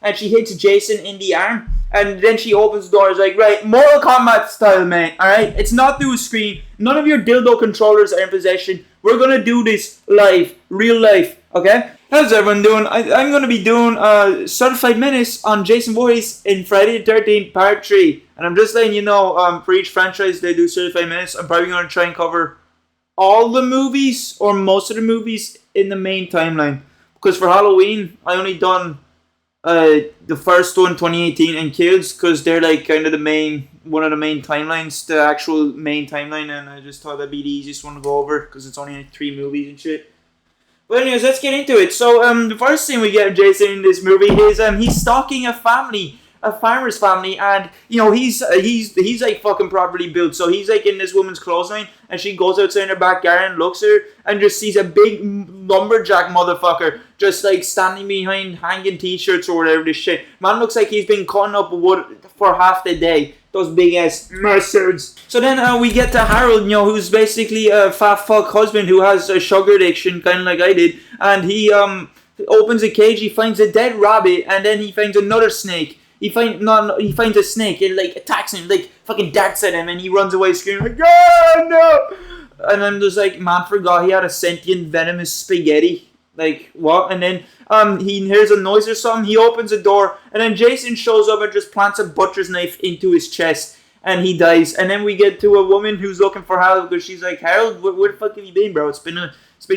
and she hits Jason in the arm. And then she opens the door. It's like, right, Mortal Kombat style, man. All right, it's not through a screen. None of your dildo controllers are in possession. We're gonna do this live, real life. Okay. How's everyone doing? I'm gonna be doing Certified Menace on Jason Voorhees in Friday the 13th Part 3. And I'm just letting you know, for each franchise they do Certified Menace, I'm probably gonna try and cover all the movies or most of the movies in the main timeline. Because for Halloween, I only done the first one, 2018, and Kills, because they're like kind of one of the main timelines, the actual main timeline, and I just thought that'd be the easiest one to go over because it's only like 3 movies and shit. But anyways, let's get into it. So the first thing we get of Jason in this movie is he's stalking a farmer's family, and he's like fucking properly built. So he's like in this woman's clothesline, and she goes outside in her backyard and looks at her and just sees a big lumberjack motherfucker just like standing behind hanging t-shirts or whatever this shit. Man looks like he's been cutting up wood for half the day. Those big ass mustards. So then we get to Harold, who's basically a fat fuck husband who has a sugar addiction, kind of like I did, and he opens a cage. He finds a dead rabbit, and then he finds another snake. He finds a snake and like attacks him, like fucking darts at him, and he runs away screaming like, "Oh no!" And then there's like, man forgot he had a sentient venomous spaghetti. Like what? And then he hears a noise or something. He opens a door, and then Jason shows up and just plants a butcher's knife into his chest, and he dies. And then we get to a woman who's looking for Harold because she's like, "Harold, where the fuck have you been, bro? It's been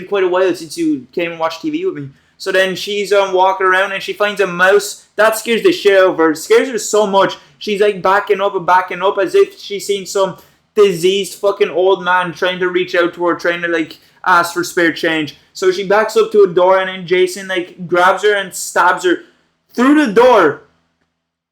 quite a while since you came and watched TV with me." So then she's walking around and she finds a mouse. That scares the shit out of her. It scares her so much. She's like backing up as if she's seen some diseased fucking old man trying to reach out to her, trying to like ask for spare change. So she backs up to a door, and then Jason like grabs her and stabs her through the door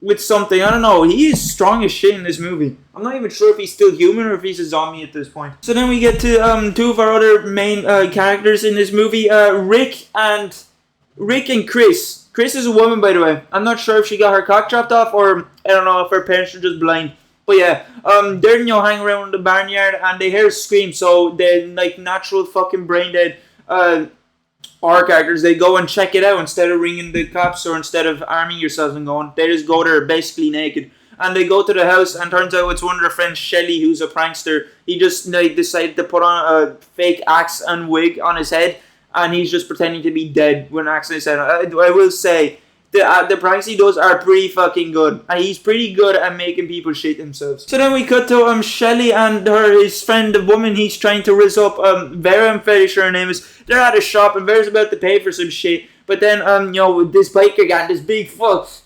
with something. I don't know. He is strong as shit in this movie. I'm not even sure if he's still human or if he's a zombie at this point. So then we get to two of our other main characters in this movie, Rick and Chris. Chris is a woman, by the way. I'm not sure if she got her cock chopped off or I don't know if her parents are just blind. But yeah, they're hanging around in the barnyard and they hear a scream. So they're like natural fucking brain dead horror characters. They go and check it out instead of ringing the cops or instead of arming yourselves and going. They just go there basically naked. And they go to the house, and turns out it's one of their friends, Shelly, who's a prankster. He just decided to put on a fake axe and wig on his head, and he's just pretending to be dead when accidentally said. I will say, the pranks he does are pretty fucking good. And he's pretty good at making people shit themselves. So then we cut to Shelly and his friend, the woman he's trying to rizz up, Vera, I'm fairly sure her name is. They're at a shop, and Vera's about to pay for some shit. But then, this biker gang, this big,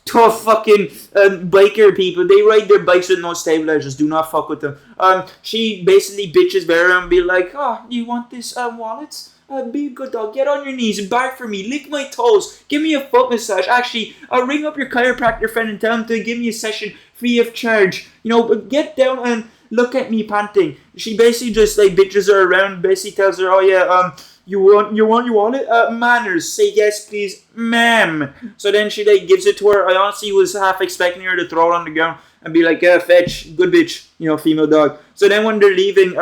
tough fucking biker people, they ride their bikes with no stabilizers. Do not fuck with them. She basically bitches Vera and be like, "Oh, you want this wallet? Be a good dog. Get on your knees and bark for me. Lick my toes. Give me a foot massage. Actually, ring up your chiropractor friend and tell him to give me a session free of charge. But get down and look at me panting." She basically just like bitches her around. Basically tells her, "Oh yeah, You want your wallet? Manners. Say yes, please, ma'am." So then she like gives it to her. I honestly was half expecting her to throw it on the ground and be like, "Yeah, fetch, good bitch, female dog." So then when they're leaving,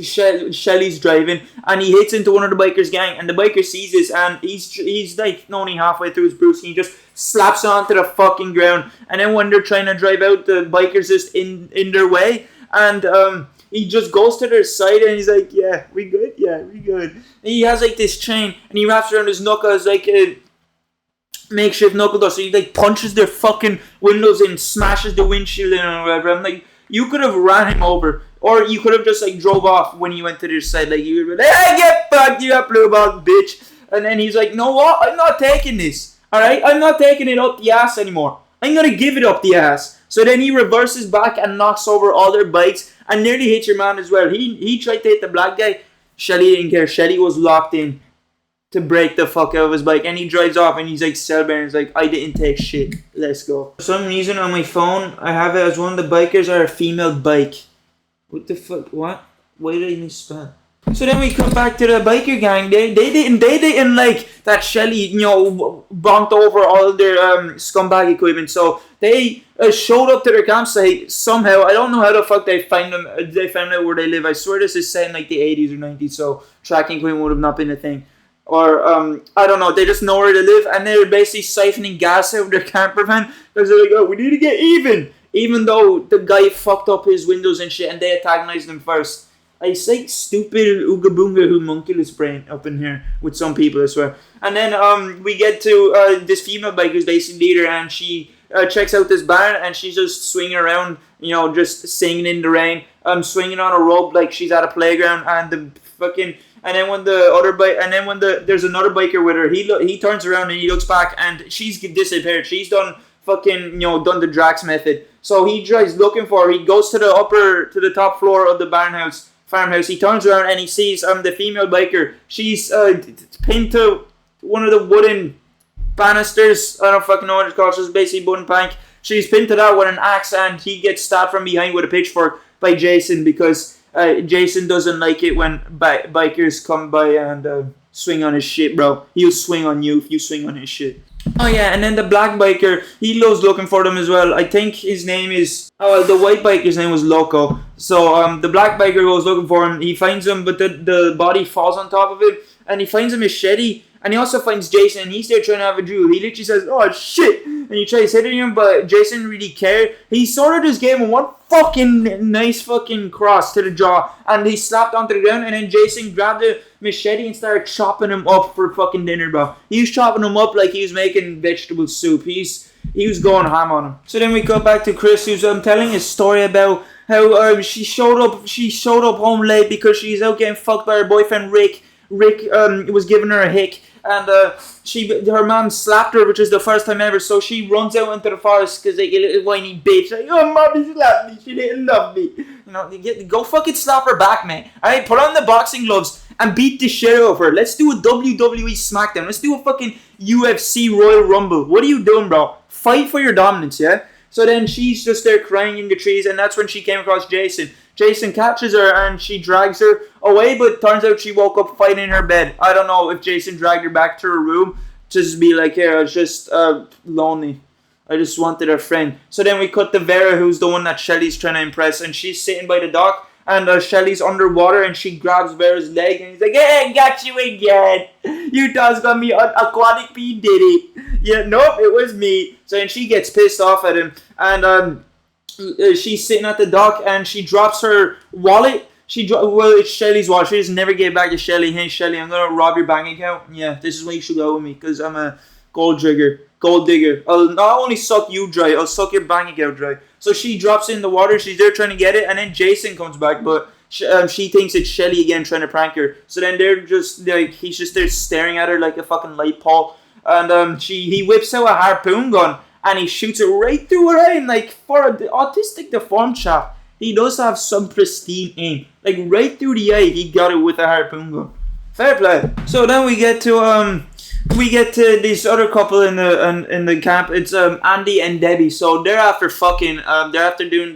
Shelly's driving and he hits into one of the bikers' gang, and the biker sees this, and he's like only halfway through his Bruce, and he just slaps onto the fucking ground. And then when they're trying to drive out, the bikers just in their way, and he just goes to their side and he's like, "Yeah, we good? Yeah, we good." And he has like this chain and he wraps around his knuckles like a makeshift knuckle door. So he like punches their fucking windows and smashes the windshield in or whatever. I'm like, you could have ran him over. Or you could have just like drove off when he went to their side. Like you would be like, "Hey, get fucked, you up, blue ball, bitch." And then he's like, "No what? I'm not taking this. Alright? I'm not taking it up the ass anymore. I'm gonna give it up the ass." So then he reverses back and knocks over all their bikes and nearly hits your man as well. He tried to hit the black guy. Shelly didn't care. Shelly was locked in to break the fuck out of his bike. And he drives off and he's like, Cellbear, he's like, "I didn't take shit. Let's go." For some reason on my phone, I have it as one of the bikers are a female bike. What the fuck? What? Why did I misspell? So then we come back to the biker gang. They didn't like that Shelly, bonked over all their scumbag equipment. So they showed up to their campsite somehow. I don't know how the fuck they found them. They found out where they live. I swear this is set in like the 80s or 90s. So tracking equipment would have not been a thing. or I don't know. They just know where to live, and they're basically siphoning gas out of their camper van because they're like, oh, we need to get even though the guy fucked up his windows and shit, and they antagonized him first. I say stupid ooga boonga homunculus brain up in here with some people, I swear. And then we get to this female biker's basically leader, and she checks out this barn, and she's just swinging around, just singing in the rain, swinging on a rope like she's at a playground, and the fucking. And then when there's another biker with her, he turns around and he looks back, and she's disappeared. She's done fucking done the Drax method. So he tries looking for her. He goes to the top floor of the farmhouse. He turns around and he sees the female biker. She's pinned to one of the wooden banisters. I don't fucking know what it's called. It's basically wooden plank. She's pinned to that with an axe, and he gets stabbed from behind with a pitchfork by Jason because Jason doesn't like it when bikers come by and swing on his shit, bro. He'll swing on you if you swing on his shit. Oh yeah, and then the black biker, he loves looking for them as well. I think his name is... Oh, well, the white biker's name was Loco. So the black biker goes looking for him. He finds him, but the body falls on top of him. And he finds a machete. And he also finds Jason, and he's there trying to have a duel. He literally says, oh shit! And he tries hitting him, but Jason didn't really care. He sort of just gave him one fucking nice fucking cross to the jaw, and he slapped onto the ground, and then Jason grabbed the machete and started chopping him up for fucking dinner, bro. He was chopping him up like he was making vegetable soup. He was going ham on him. So then we go back to Chris, who's telling his story about how she showed up home late because she's out getting fucked by her boyfriend Rick. Rick was giving her a hick, and her mom slapped her, which is the first time ever. So she runs out into the forest because like a little whiny bitch, like, oh, mommy slapped me, she didn't love me. Go fucking slap her back, man. Alright, put on the boxing gloves and beat the shit out of her. Let's do a WWE SmackDown. Let's do a fucking UFC Royal Rumble. What are you doing, bro? Fight for your dominance, yeah? So then she's just there crying in the trees, and that's when she came across Jason. Jason catches her and she drags her away, but turns out she woke up fighting in her bed. I don't know if Jason dragged her back to her room to just be like, here, I was just lonely. I just wanted a friend. So then we cut to Vera, who's the one that Shelly's trying to impress, and she's sitting by the dock, and Shelly's underwater, and she grabs Vera's leg, and he's like, hey, got you again. You thought got me on Aquatic P. Diddy. Yeah, nope, it was me. So then she gets pissed off at him, and she's sitting at the dock, and she drops her wallet. It's Shelly's wallet. She just never gave back to Shelly. Hey, Shelly, I'm going to rob your bank account. Yeah, this is where you should go with me, because I'm a gold digger. I'll not only suck you dry, I'll suck your bank account dry. So she drops it in the water. She's there trying to get it, and then Jason comes back, but she thinks it's Shelly again trying to prank her. So then they're just like, he's just there staring at her like a fucking light pole, and he whips out a harpoon gun and he shoots it right through her eye. And like, for an autistic deformed chap, he does have some pristine aim, like right through the eye. He got it with a harpoon gun. Fair play. So then we get to this other couple in the camp. It's Andy and Debbie. So they're after fucking. They're after doing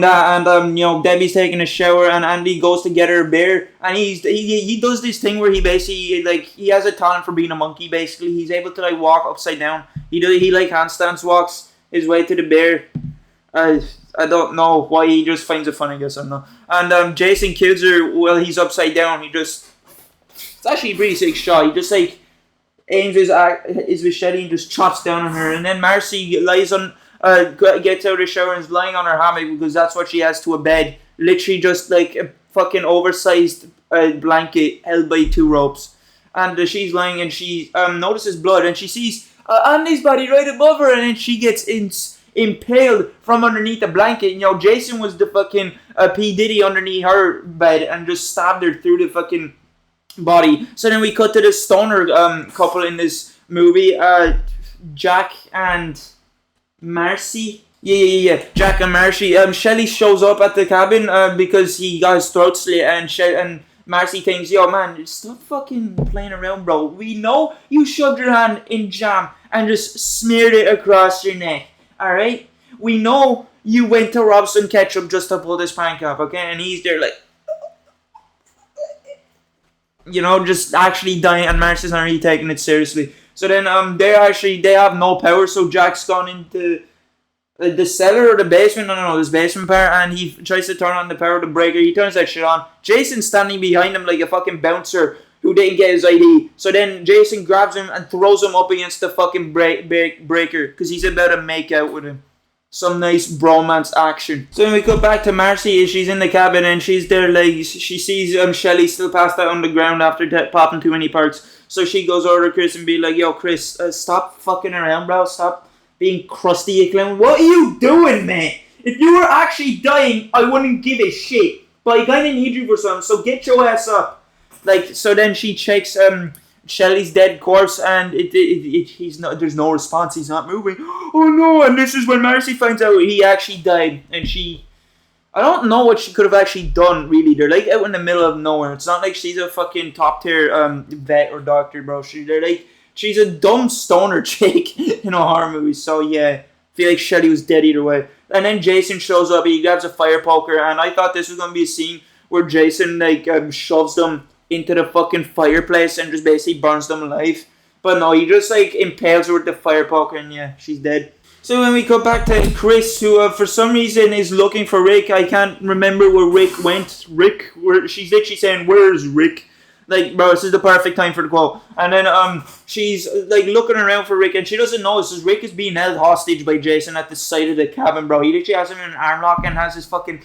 that, and Debbie's taking a shower, and Andy goes to get her a beer, and he does this thing where he basically he has a talent for being a monkey. Basically, he's able to walk upside down. He handstands walks his way to the beer. I don't know why, he just finds it funny, I guess. I don't know. And Jason kills her while he's upside down. It's actually a pretty sick shot. He just aims his machete and just chops down on her. And then Marcy gets out of the shower and is lying on her hammock because that's what she has to a bed. Literally just like a fucking oversized blanket held by two ropes. And she's lying, and she notices blood, and she sees Andy's body right above her, and then she gets impaled from underneath the blanket. Jason was the fucking P. Diddy underneath her bed and just stabbed her through the fucking body. So then we cut to this stoner couple in this movie, Jack and Marcy. Yeah. Jack and Marcy. Shelly shows up at the cabin because he got his throat slit, and Marcy thinks, yo man, stop fucking playing around, bro. We know you shoved your hand in jam and just smeared it across your neck. Alright? We know you went to rob some ketchup just to pull this prank off, okay? And he's there like, just actually dying, and Marcy's not really taking it seriously. So then they have no power, so Jack's gone into the cellar or the basement, I don't know, this basement part, and he tries to turn on the power of the breaker. He turns that shit on. Jason's standing behind him like a fucking bouncer who didn't get his ID. So then Jason grabs him and throws him up against the fucking breaker because he's about to make out with him. Some nice bromance action. So then we cut back to Marcy. She's in the cabin and she's there like, she sees Shelly still passed out on the ground after popping too many perks. So she goes over to Chris and be like, yo Chris, stop fucking around, bro. Stop being crusty, you clown. What are you doing, man? If you were actually dying, I wouldn't give a shit. But I kinda need you for something, so get your ass up. Like, so then she checks Shelly's dead corpse, and he's not. There's no response. He's not moving. Oh no! And this is when Marcy finds out he actually died, and I don't know what she could have actually done. Really, they're like out in the middle of nowhere. It's not like she's a fucking top tier vet or doctor, bro. She's a dumb stoner chick in a horror movie. So yeah, I feel like Shelly was dead either way. And then Jason shows up. He grabs a fire poker, and I thought this was gonna be a scene where Jason like shoves them into the fucking fireplace and just basically burns them alive. But no, he just like impales her with the fire poker and yeah, she's dead. So when we go back to Chris, who for some reason is looking for Rick. I can't remember where Rick went. She's literally saying, where's Rick? Like, bro, this is the perfect time for the quote. And then she's like looking around for Rick and she doesn't know this. Rick is being held hostage by Jason at the side of the cabin, bro. He literally has him in an arm lock and has his fucking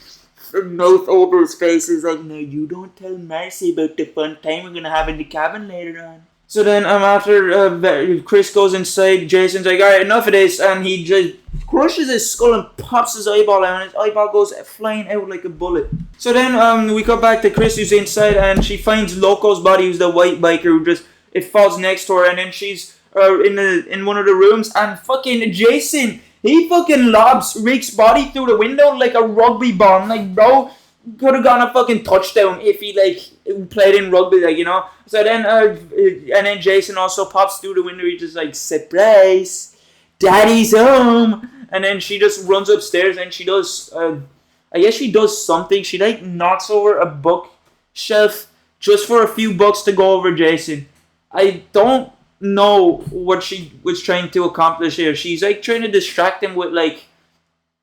mouth over his face. Is like, no, you don't tell Marcy about the fun time we're gonna have in the cabin later on. So then after Chris goes inside, Jason's like, alright, enough of this, and he just crushes his skull and pops his eyeball out, and his eyeball goes flying out like a bullet. So then we cut back to Chris, who's inside, and she finds Loco's body, who's the white biker, who just, it falls next to her, and then she's in one of the rooms, and fucking Jason, he fucking lobs Rick's body through the window like a rugby ball. I'm like, bro, could have gone a fucking touchdown if he like played in rugby, like, you know. So then and then Jason also pops through the window. He's just like, surprise, daddy's home. And then she just runs upstairs and she does I guess she does something. She like knocks over a bookshelf just for a few bucks to go over Jason. I don't know what she was trying to accomplish here. She's like trying to distract him with like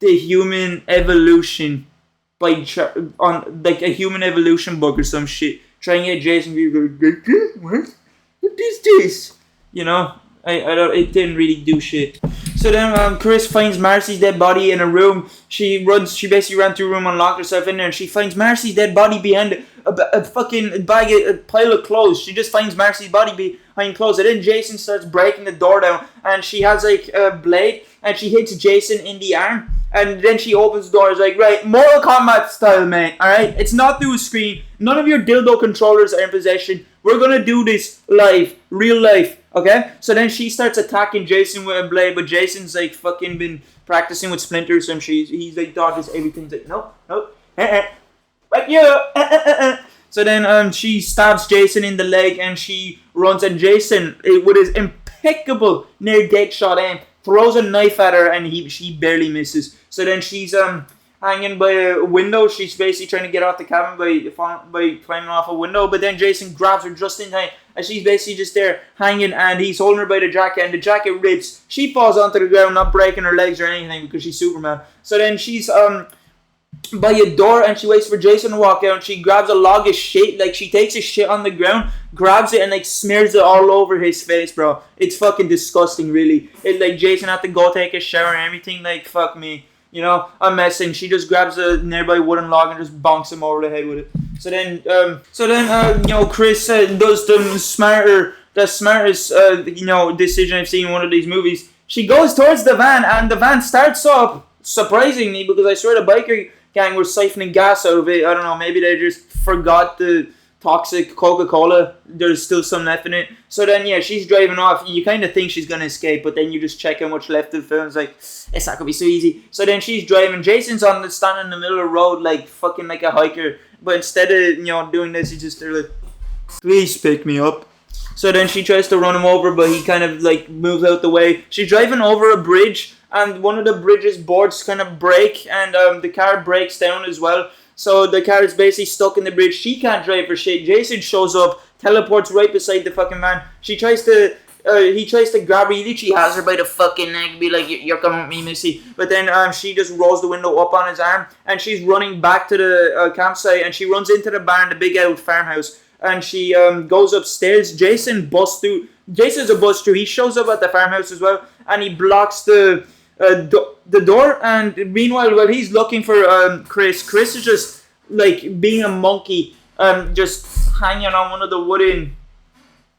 the human evolution on like a human evolution book or some shit. Trying to get Jason to go, what is this? You know, I don't. It didn't really do shit. So then Chris finds Marcy's dead body in a room. She basically ran through a room, unlocked herself in there, and she finds Marcy's dead body behind a fucking a pile of clothes. She just finds Marcy's body behind clothes. And then Jason starts breaking the door down, and she has like a blade, and she hits Jason in the arm. And then she opens the door. It's like, right, Mortal Kombat style, man. Alright? It's not through a screen. None of your dildo controllers are in possession. We're gonna do this live. Real life. Okay? So then she starts attacking Jason with a blade. But Jason's like fucking been practicing with splinters. And he's like dodges everything's like, nope. Right, yeah. So then she stabs Jason in the leg. And she runs. And Jason, with his impeccable near dead shot aim, throws a knife at her and she barely misses. So then she's hanging by a window. She's basically trying to get off the cabin by climbing off a window. But then Jason grabs her just in time. And she's basically just there hanging and he's holding her by the jacket. And the jacket rips. She falls onto the ground, not breaking her legs or anything because she's Superman. So then she's by a door and she waits for Jason to walk out. And she grabs a log of shit. Like she takes a shit on the ground, grabs it and like smears it all over his face, bro. It's fucking disgusting, really. It like Jason had to go take a shower and everything. Like fuck me, you know. I'm messing. She just grabs a nearby wooden log and just bonks him over the head with it. So then, you know, Chris does the smartest you know, decision I've seen in one of these movies. She goes towards the van and the van starts up surprisingly because I swear the biker gang were siphoning gas out of it. I don't know, maybe they just forgot the toxic Coca-Cola. There's still some left in it. So then, yeah, she's driving off. You kind of think she's going to escape, but then you just check how much left of the film. It's like, it's not going to be so easy. So then she's driving. Jason's standing in the middle of the road like fucking like a hiker. But instead of, you know, doing this, he's just there like, please pick me up. So then she tries to run him over, but he kind of like moves out the way. She's driving over a bridge, and one of the bridge's boards kind of break, and the car breaks down as well. So the car is basically stuck in the bridge. She can't drive for shit. Jason shows up, teleports right beside the fucking man. She tries to he tries to grab her. He literally has her by the fucking neck, be like, "You're coming with me, Missy." But then she just rolls the window up on his arm, and she's running back to the campsite, and she runs into the barn, the big old farmhouse, and she goes upstairs. Jason busts through. Jason's a bust through. He shows up at the farmhouse as well, and he blocks the door. And meanwhile, while he's looking for Chris is just like being a monkey, just hanging on one of the wooden,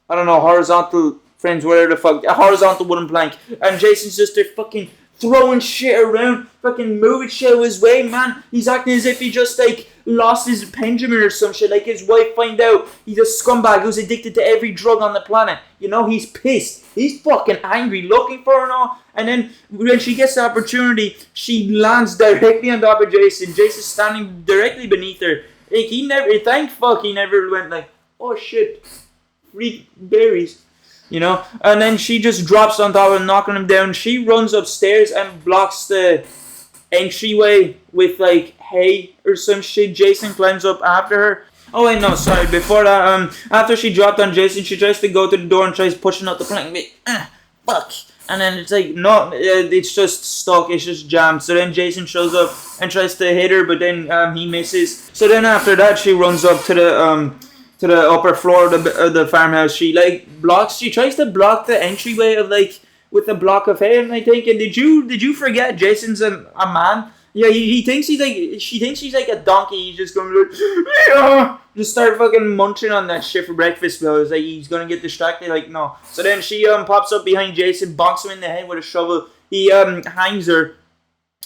I don't know, horizontal frames, whatever the fuck, a horizontal wooden plank. And Jason's just there fucking throwing shit around, fucking moving shit his way, man. He's acting as if he just like lost his Benjamin or some shit. Like his wife find out he's a scumbag who's addicted to every drug on the planet. You know, he's pissed. He's fucking angry, looking for her and all. And then when she gets the opportunity, she lands directly on top of Jason. Jason's standing directly beneath her. Like he never, thank fuck, he never went like, oh shit, free berries. You know, and then she just drops on top of him, knocking him down. She runs upstairs and blocks the entryway with like hay or some shit. Jason climbs up after her. Oh wait, no, sorry. Before that, after she dropped on Jason, she tries to go to the door and tries pushing out the plank. Fuck. And then it's like, no, it's just stuck. It's just jammed. So then Jason shows up and tries to hit her, but then he misses. So then after that, she runs up to the upper floor of the farmhouse. She she tries to block the entryway of with a block of hay. And I think, and did you forget Jason's a man? Yeah, he thinks she thinks she's like a donkey. He's just going to yeah, just start fucking munching on that shit for breakfast. But it's like he's gonna get distracted. Like no. So then she pops up behind Jason, bonks him in the head with a shovel. He hangs her.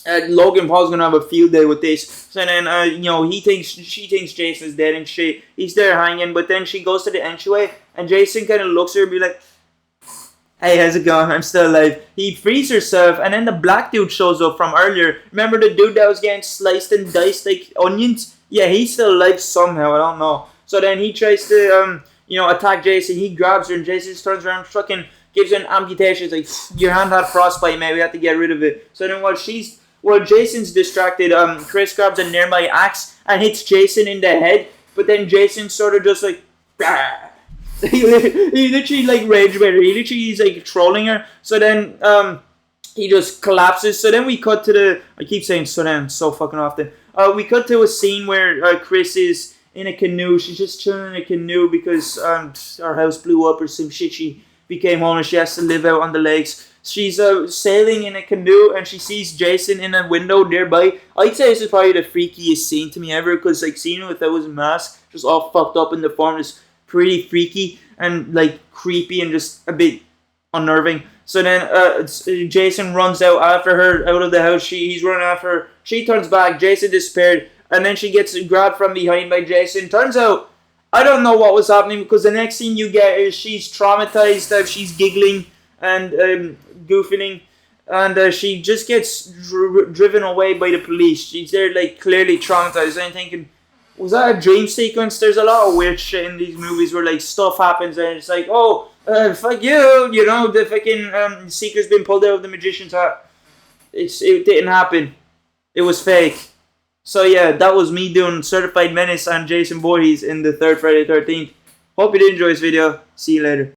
Logan Paul's gonna have a field day with this. So then she thinks Jason's dead and shit. He's there hanging, but then she goes to the entryway and Jason kind of looks at her and be like, "Hey, how's it going? I'm still alive." He frees herself, and then the black dude shows up from earlier. Remember the dude that was getting sliced and diced like onions? Yeah, he's still alive somehow. I don't know. So then he tries to attack Jason. He grabs her, and Jason just turns around, fucking gives her an amputation. It's like, your hand had frostbite, man. We have to get rid of it. So then while Jason's distracted, Chris grabs a nearby axe and hits Jason in the head. But then Jason sort of just like, he literally like rage with her. He's like trolling her. So then he just collapses. So then we cut to I keep saying so then so fucking often. We cut to a scene where Chris is in a canoe. She's just chilling in a canoe because our house blew up or some shit. She became homeless. She has to live out on the lakes. She's sailing in a canoe and she sees Jason in a window nearby. I'd say this is probably the freakiest scene to me ever because like seeing him without his mask, just all fucked up in the form, is pretty freaky and like creepy and just a bit unnerving. So then Jason runs out after her out of the house. He's running after her. She turns back. Jason disappeared, and then she gets grabbed from behind by Jason. Turns out I don't know what was happening because the next scene you get is she's traumatized. She's giggling and goofing, and she just gets driven away by the police. She's there like clearly traumatized. I'm thinking, was that a dream sequence? There's a lot of weird shit in these movies where like stuff happens and it's like, oh, fuck you, the fucking seeker's been pulled out of the magician's hat. It didn't happen. It was fake. So yeah, that was me doing Certified Menace and Jason Voorhees in the third Friday the 13th. Hope you did enjoy this video. See you later.